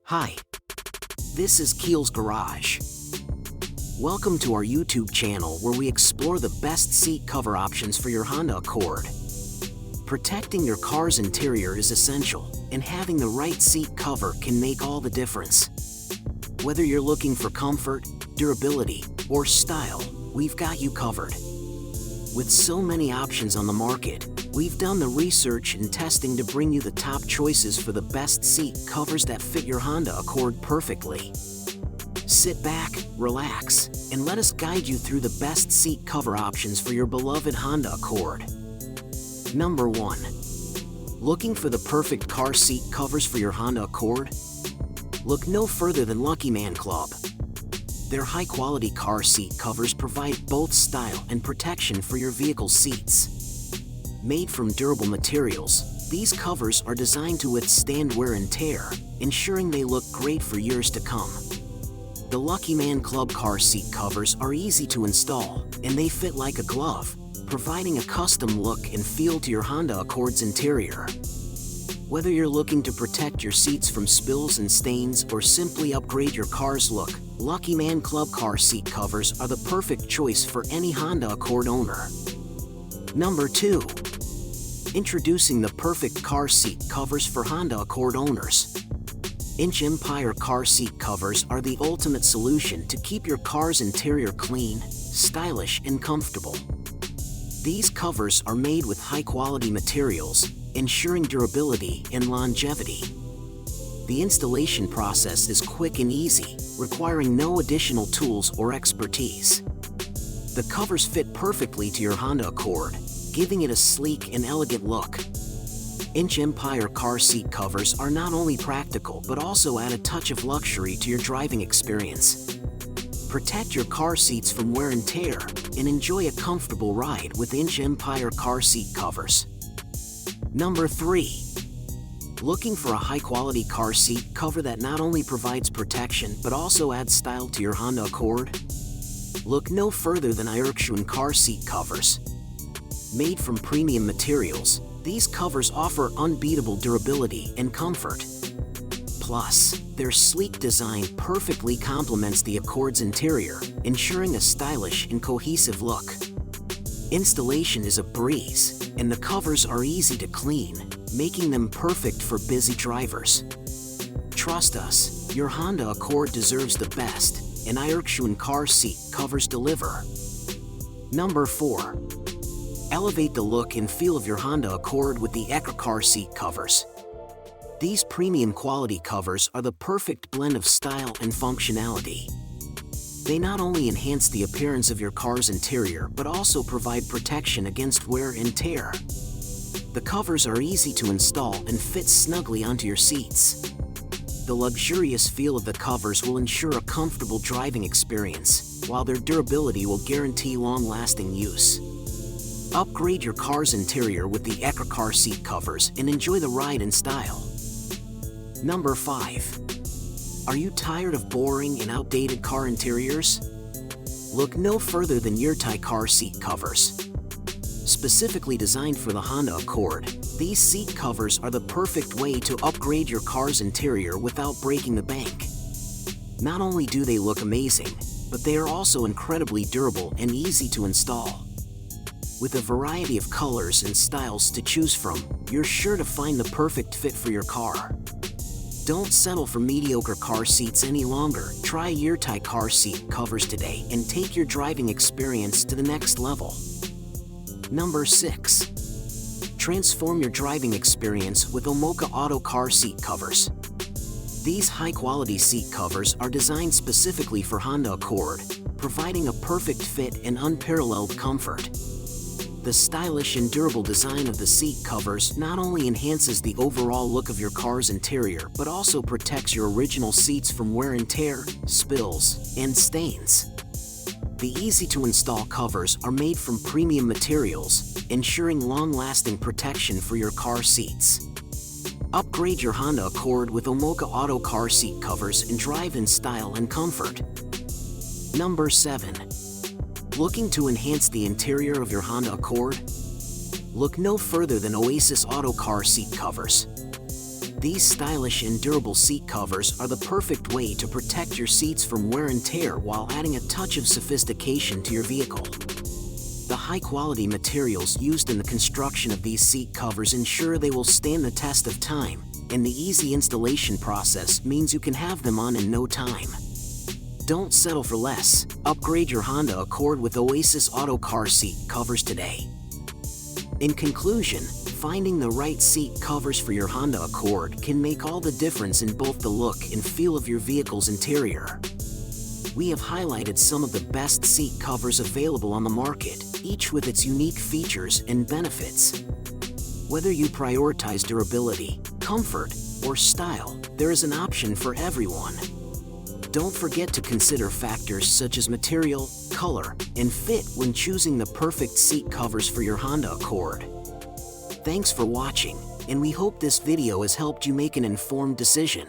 Hi, this is Keel's Garage. Welcome to our YouTube channel where we explore the best seat cover options for your Honda Accord. Protecting your car's interior is essential, and having the right seat cover can make all the difference. Whether you're looking for comfort, durability, or style, we've got you covered. With so many options on the market, we've done the research and testing to bring you the top choices for the best seat covers that fit your Honda Accord perfectly. Sit back, relax, and let us guide you through the best seat cover options for your beloved Honda Accord. Number 1. Looking for the perfect car seat covers for your Honda Accord? Look no further than Lucky Man Club. Their high-quality car seat covers provide both style and protection for your vehicle's seats. Made from durable materials, these covers are designed to withstand wear and tear, ensuring they look great for years to come. The Lucky Man Club car seat covers are easy to install, and they fit like a glove, providing a custom look and feel to your Honda Accord's interior. Whether you're looking to protect your seats from spills and stains or simply upgrade your car's look, Lucky Man Club car seat covers are the perfect choice for any Honda Accord owner. Number 2. Introducing the perfect car seat covers for Honda Accord owners. Inch Empire car seat covers are the ultimate solution to keep your car's interior clean, stylish, and comfortable. These covers are made with high-quality materials, ensuring durability and longevity. The installation process is quick and easy, requiring no additional tools or expertise. The covers fit perfectly to your Honda Accord, giving it a sleek and elegant look. Inch Empire car seat covers are not only practical but also add a touch of luxury to your driving experience. Protect your car seats from wear and tear, and enjoy a comfortable ride with Inch Empire car seat covers. Number 3. Looking for a high-quality car seat cover that not only provides protection but also adds style to your Honda Accord? Look no further than Shoon car seat covers. Made from premium materials, these covers offer unbeatable durability and comfort. Plus, their sleek design perfectly complements the Accord's interior, ensuring a stylish and cohesive look. Installation is a breeze, and the covers are easy to clean, making them perfect for busy drivers. Trust us, your Honda Accord deserves the best, and Shoon car seat covers deliver. Number 4. Elevate the look and feel of your Honda Accord with the Ecra car seat covers. These premium quality covers are the perfect blend of style and functionality. They not only enhance the appearance of your car's interior but also provide protection against wear and tear. The covers are easy to install and fit snugly onto your seats. The luxurious feel of the covers will ensure a comfortable driving experience, while their durability will guarantee long-lasting use. Upgrade your car's interior with the Ecra car seat covers and enjoy the ride in style. Number 5. Are you tired of boring and outdated car interiors? Look no further than Yurtai car seat covers. Specifically designed for the Honda Accord, these seat covers are the perfect way to upgrade your car's interior without breaking the bank. Not only do they look amazing, but they are also incredibly durable and easy to install. With a variety of colors and styles to choose from, you're sure to find the perfect fit for your car. Don't settle for mediocre car seats any longer. Try Yurtai car seat covers today and take your driving experience to the next level. Number 6. Transform your driving experience with Omoka Auto car seat covers. These high-quality seat covers are designed specifically for Honda Accord, providing a perfect fit and unparalleled comfort. The stylish and durable design of the seat covers not only enhances the overall look of your car's interior but also protects your original seats from wear and tear, spills, and stains. The easy-to-install covers are made from premium materials, ensuring long-lasting protection for your car seats. Upgrade your Honda Accord with Omoka Auto car seat covers and drive in style and comfort. Number 7. Looking to enhance the interior of your Honda Accord? Look no further than Oasis Auto car seat covers. These stylish and durable seat covers are the perfect way to protect your seats from wear and tear while adding a touch of sophistication to your vehicle. The high-quality materials used in the construction of these seat covers ensure they will stand the test of time, and the easy installation process means you can have them on in no time. Don't settle for less. Upgrade your Honda Accord with Oasis Auto car seat covers today. In conclusion, finding the right seat covers for your Honda Accord can make all the difference in both the look and feel of your vehicle's interior. We have highlighted some of the best seat covers available on the market, each with its unique features and benefits. Whether you prioritize durability, comfort, or style, there is an option for everyone. Don't forget to consider factors such as material, color, and fit when choosing the perfect seat covers for your Honda Accord. Thanks for watching, and we hope this video has helped you make an informed decision.